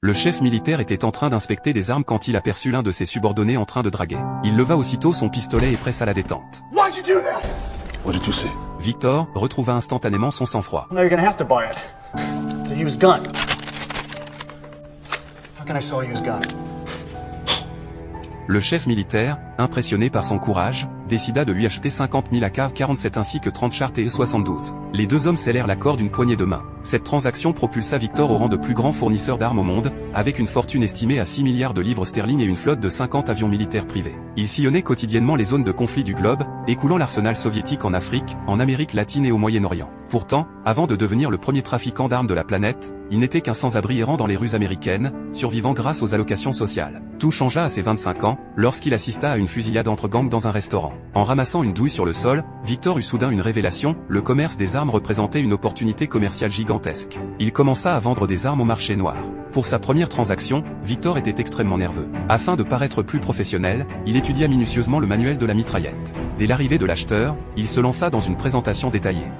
Le chef militaire était en train d'inspecter des armes quand il aperçut l'un de ses subordonnés en train de draguer. Il leva aussitôt son pistolet et pressa la détente. Why'd you do that? What did you say? Victor retrouva instantanément son sang-froid. Now you're gonna have to buy it. It's a used gun. How can I sell a used gun? Le chef militaire, impressionné par son courage, décida de lui acheter 50 000 AK-47 ainsi que 30 chars TE-72. Les deux hommes scellèrent l'accord d'une poignée de main. Cette transaction propulsa Victor au rang de plus grand fournisseur d'armes au monde, avec une fortune estimée à 6 milliards de livres sterling et une flotte de 50 avions militaires privés. Il sillonnait quotidiennement les zones de conflit du globe, écoulant l'arsenal soviétique en Afrique, en Amérique latine et au Moyen-Orient. Pourtant, avant de devenir le premier trafiquant d'armes de la planète, il n'était qu'un sans-abri errant dans les rues américaines, survivant grâce aux allocations sociales. Tout changea à ses 25 ans, lorsqu'il assista à une fusillade entre gangs dans un restaurant. En ramassant une douille sur le sol, Victor eut soudain une révélation, le commerce des armes représentait une opportunité commerciale gigantesque. Il commença à vendre des armes au marché noir. Pour sa première transaction, Victor était extrêmement nerveux. Afin de paraître plus professionnel, il étudia minutieusement le manuel de la mitraillette. Dès l'arrivée de l'acheteur, il se lança dans une présentation détaillée.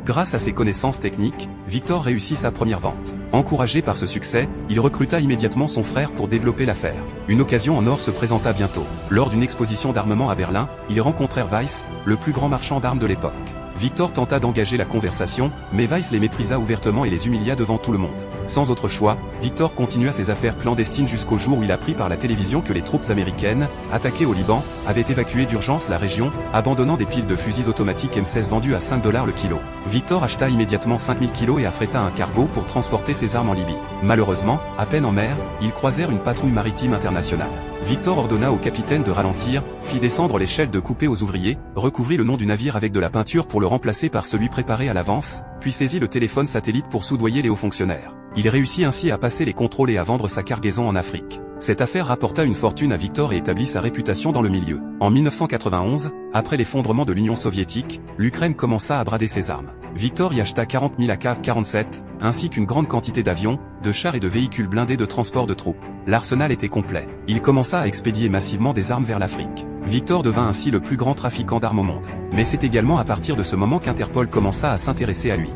Grâce à ses connaissances techniques, Victor réussit sa première vente. Encouragé par ce succès, il recruta immédiatement son frère pour développer l'affaire. Une occasion en or se présenta bientôt. Lors d'une exposition d'armement à Berlin, ils rencontrèrent Weiss, le plus grand marchand d'armes de l'époque. Victor tenta d'engager la conversation, mais Weiss les méprisa ouvertement et les humilia devant tout le monde. Sans autre choix, Victor continua ses affaires clandestines jusqu'au jour où il apprit par la télévision que les troupes américaines, attaquées au Liban, avaient évacué d'urgence la région, abandonnant des piles de fusils automatiques M16 vendus à 5 $ le kilo. Victor acheta immédiatement 5000 kilos et affréta un cargo pour transporter ses armes en Libye. Malheureusement, à peine en mer, ils croisèrent une patrouille maritime internationale. Victor ordonna au capitaine de ralentir, fit descendre l'échelle de coupé aux ouvriers, recouvrit le nom du navire avec de la peinture pour le remplacer par celui préparé à l'avance, puis saisit le téléphone satellite pour soudoyer les hauts fonctionnaires. Il réussit ainsi à passer les contrôles et à vendre sa cargaison en Afrique. Cette affaire rapporta une fortune à Victor et établit sa réputation dans le milieu. En 1991, après l'effondrement de l'Union soviétique, l'Ukraine commença à brader ses armes. Victor y acheta 40 000 AK-47, ainsi qu'une grande quantité d'avions, de chars et de véhicules blindés de transport de troupes. L'arsenal était complet. Il commença à expédier massivement des armes vers l'Afrique. Victor devint ainsi le plus grand trafiquant d'armes au monde. Mais c'est également à partir de ce moment qu'Interpol commença à s'intéresser à lui.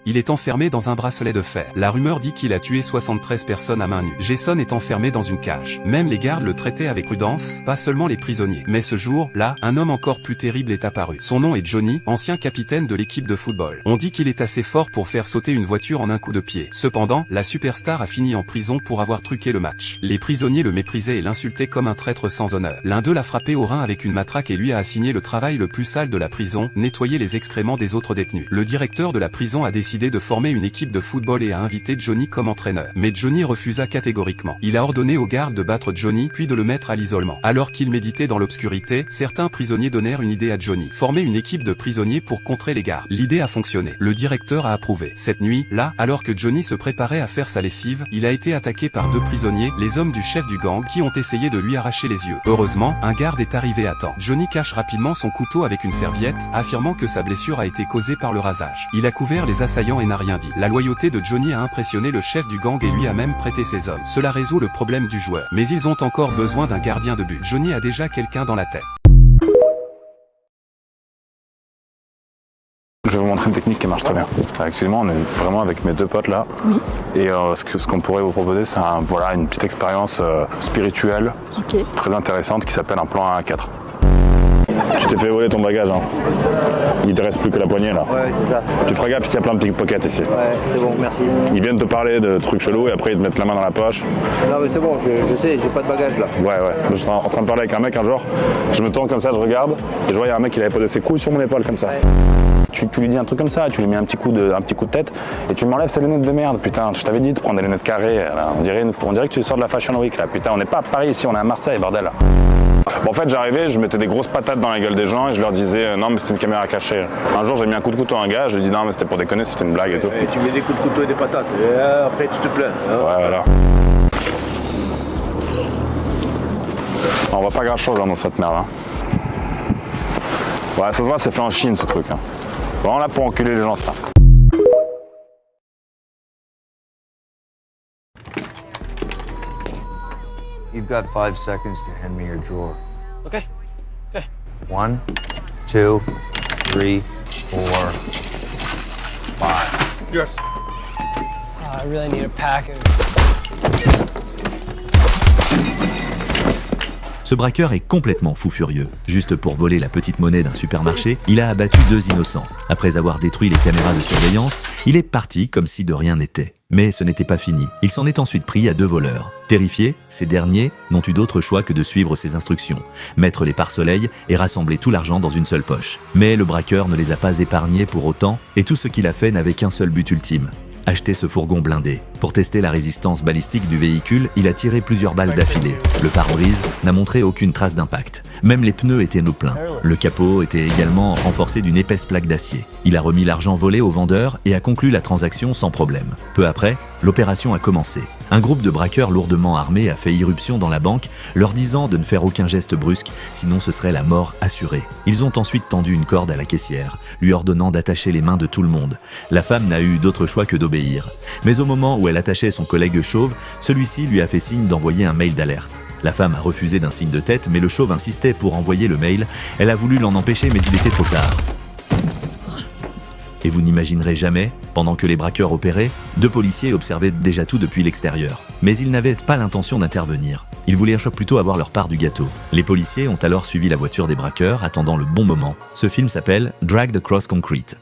Il est enfermé dans un bracelet de fer. La rumeur dit qu'il a tué 73 personnes à main nue. Jason est enfermé dans une cage. Même les gardes le traitaient avec prudence, pas seulement les prisonniers. Mais ce jour-là, un homme encore plus terrible est apparu. Son nom est Johnny, ancien capitaine de l'équipe de football. On dit qu'il est assez fort pour faire sauter une voiture en un coup de pied. Cependant, la superstar a fini en prison pour avoir truqué le match. Les prisonniers le méprisaient et l'insultaient comme un traître sans honneur. L'un d'eux l'a frappé au rein avec une matraque et lui a assigné le travail le plus sale de la prison, nettoyer les excréments des autres détenus. Le directeur de la prison a décidé de former une équipe de football et a invité Johnny comme entraîneur. Mais Johnny refusa catégoriquement. Il a ordonné aux gardes de battre Johnny puis de le mettre à l'isolement. Alors qu'il méditait dans l'obscurité, certains prisonniers donnèrent une idée à Johnny. Former une équipe de prisonniers pour contrer les gardes. L'idée a fonctionné. Le directeur a approuvé. Cette nuit-là, alors que Johnny se préparait à faire sa lessive, il a été attaqué par deux prisonniers, les hommes du chef du gang, qui ont essayé de lui arracher les yeux. Heureusement, un garde est arrivé à temps. Johnny cache rapidement son couteau avec une serviette, affirmant que sa blessure a été causée par le rasage. Il a couvert les assaillants et n'a rien dit. La loyauté de Johnny a impressionné le chef du gang et lui a même prêté ses hommes. Cela résout le problème du joueur. Mais ils ont encore besoin d'un gardien de but. Johnny a déjà quelqu'un dans la tête. Je vais vous montrer une technique qui marche très bien. Actuellement, on est vraiment avec mes deux potes là. Oui. Et ce qu'on pourrait vous proposer, c'est voilà, une petite expérience spirituelle, très intéressante, qui s'appelle un plan 1 à 4. Tu t'es fait voler ton bagage, hein. Il te reste plus que la poignée là. Ouais, c'est ça. Tu feras gaffe s'il y a plein de pickpockets ici. Ouais, c'est bon, merci. Ils viennent te parler de trucs chelous et après ils te mettent la main dans la poche. Non mais c'est bon, je sais, j'ai pas de bagage là. Ouais. Je suis en train de parler avec un mec un jour, je me tourne comme ça, je regarde, et je vois il y a un mec qui avait posé ses couilles sur mon épaule comme ça. Ouais. Tu lui dis un truc comme ça, tu lui mets un petit coup de tête et tu m'enlèves ses lunettes de merde. Putain, je t'avais dit de prendre des lunettes carrées. Là. On dirait que tu sors de la Fashion Week là. Putain, on n'est pas à Paris ici, on est à Marseille, bordel. Bon, en fait, j'arrivais, je mettais des grosses patates dans la gueule des gens et je leur disais non, mais c'est une caméra cachée. Un jour, j'ai mis un coup de couteau à un gars, je lui ai dit non, mais c'était pour déconner, c'était une blague et tout. Et tu mets des coups de couteau et des patates, et après tu te plains. Ouais, voilà. On voit pas grand chose dans cette merde. Hein. Ouais, ça se voit, c'est fait en Chine ce truc. Hein. Vraiment là pour enculer les gens, ça. You've got 5 seconds to hand me your drawer. Okay. 1, 2, 3, 4. Yes. I really need a package. Ce braqueur est complètement fou furieux. Juste pour voler la petite monnaie d'un supermarché, il a abattu 2 innocents. Après avoir détruit les caméras de surveillance, il est parti comme si de rien n'était. Mais ce n'était pas fini. Il s'en est ensuite pris à 2 voleurs. Terrifiés, ces derniers n'ont eu d'autre choix que de suivre ses instructions, mettre les pare-soleils et rassembler tout l'argent dans une seule poche. Mais le braqueur ne les a pas épargnés pour autant, et tout ce qu'il a fait n'avait qu'un seul but ultime: acheter ce fourgon blindé. Pour tester la résistance balistique du véhicule, il a tiré plusieurs balles d'affilée. Le pare-brise n'a montré aucune trace d'impact. Même les pneus étaient pleins. Le capot était également renforcé d'une épaisse plaque d'acier. Il a remis l'argent volé au vendeur et a conclu la transaction sans problème. Peu après, l'opération a commencé. Un groupe de braqueurs lourdement armés a fait irruption dans la banque, leur disant de ne faire aucun geste brusque, sinon ce serait la mort assurée. Ils ont ensuite tendu une corde à la caissière, lui ordonnant d'attacher les mains de tout le monde. La femme n'a eu d'autre choix que d'obéir. Mais au moment où elle attachait son collègue chauve, celui-ci lui a fait signe d'envoyer un mail d'alerte. La femme a refusé d'un signe de tête, mais le chauve insistait pour envoyer le mail. Elle a voulu l'en empêcher, mais il était trop tard. Et vous n'imaginerez jamais, pendant que les braqueurs opéraient, 2 policiers observaient déjà tout depuis l'extérieur. Mais ils n'avaient pas l'intention d'intervenir. Ils voulaient plutôt avoir leur part du gâteau. Les policiers ont alors suivi la voiture des braqueurs, attendant le bon moment. Ce film s'appelle Dragged Across Concrete.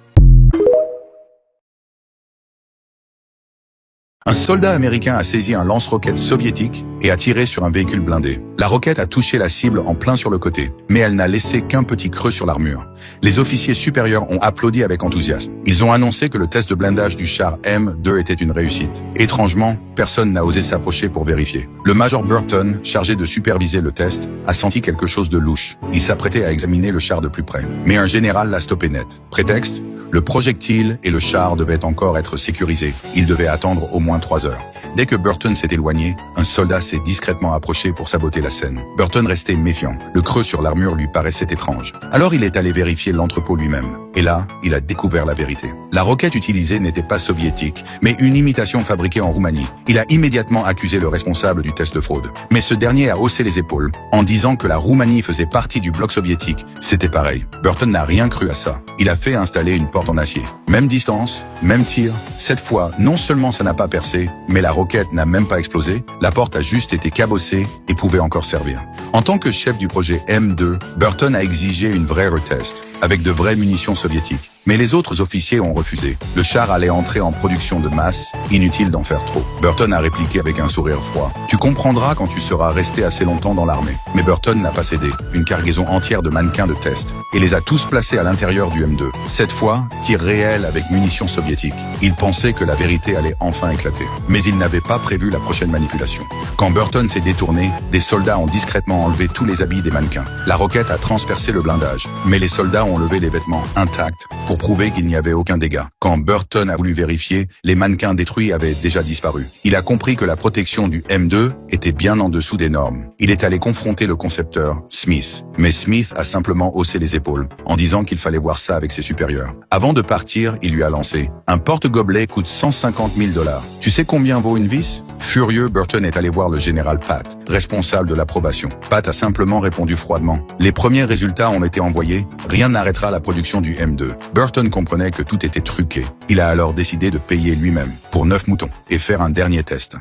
Un soldat américain a saisi un lance-roquettes soviétique et a tiré sur un véhicule blindé. La roquette a touché la cible en plein sur le côté, mais elle n'a laissé qu'un petit creux sur l'armure. Les officiers supérieurs ont applaudi avec enthousiasme. Ils ont annoncé que le test de blindage du char M2 était une réussite. Étrangement, personne n'a osé s'approcher pour vérifier. Le major Burton, chargé de superviser le test, a senti quelque chose de louche. Il s'apprêtait à examiner le char de plus près. Mais un général l'a stoppé net. Prétexte: le projectile et le char devaient encore être sécurisés. Il devait attendre au moins 3 heures. Dès que Burton s'est éloigné, un soldat s'est discrètement approché pour saboter la scène. Burton restait méfiant. Le creux sur l'armure lui paraissait étrange. Alors il est allé vérifier l'entrepôt lui-même. Et là, il a découvert la vérité. La roquette utilisée n'était pas soviétique, mais une imitation fabriquée en Roumanie. Il a immédiatement accusé le responsable du test de fraude. Mais ce dernier a haussé les épaules, en disant que la Roumanie faisait partie du bloc soviétique. C'était pareil. Burton n'a rien cru à ça. Il a fait installer une porte en acier. Même distance, même tir. Cette fois, non seulement ça n'a pas percé, mais la roquette n'a même pas explosé. La porte a juste été cabossée et pouvait encore servir. En tant que chef du projet M2, Burton a exigé une vraie retest, avec de vraies munitions soviétiques. Mais les autres officiers ont refusé. Le char allait entrer en production de masse, inutile d'en faire trop. Burton a répliqué avec un sourire froid: tu comprendras quand tu seras resté assez longtemps dans l'armée. Mais Burton n'a pas cédé. Une cargaison entière de mannequins de test, et les a tous placés à l'intérieur du M2. Cette fois, tir réel avec munitions soviétiques. Il pensait que la vérité allait enfin éclater. Mais il n'avait pas prévu la prochaine manipulation. Quand Burton s'est détourné, des soldats ont discrètement enlevé tous les habits des mannequins. La roquette a transpercé le blindage, mais les soldats ont levé les vêtements intacts pour prouver qu'il n'y avait aucun dégât. Quand Burton a voulu vérifier, les mannequins détruits avaient déjà disparu. Il a compris que la protection du M2 était bien en dessous des normes. Il est allé confronter le concepteur, Smith. Mais Smith a simplement haussé les épaules, en disant qu'il fallait voir ça avec ses supérieurs. Avant de partir, il lui a lancé: un porte-gobelet coûte 150 000 $. Tu sais combien vaut une vis? Furieux, Burton est allé voir le général Pat, responsable de l'approbation. Pat a simplement répondu froidement: les premiers résultats ont été envoyés, rien n'arrêtera la production du M2. Burton comprenait que tout était truqué. Il a alors décidé de payer lui-même, pour 9 moutons, et faire un dernier test.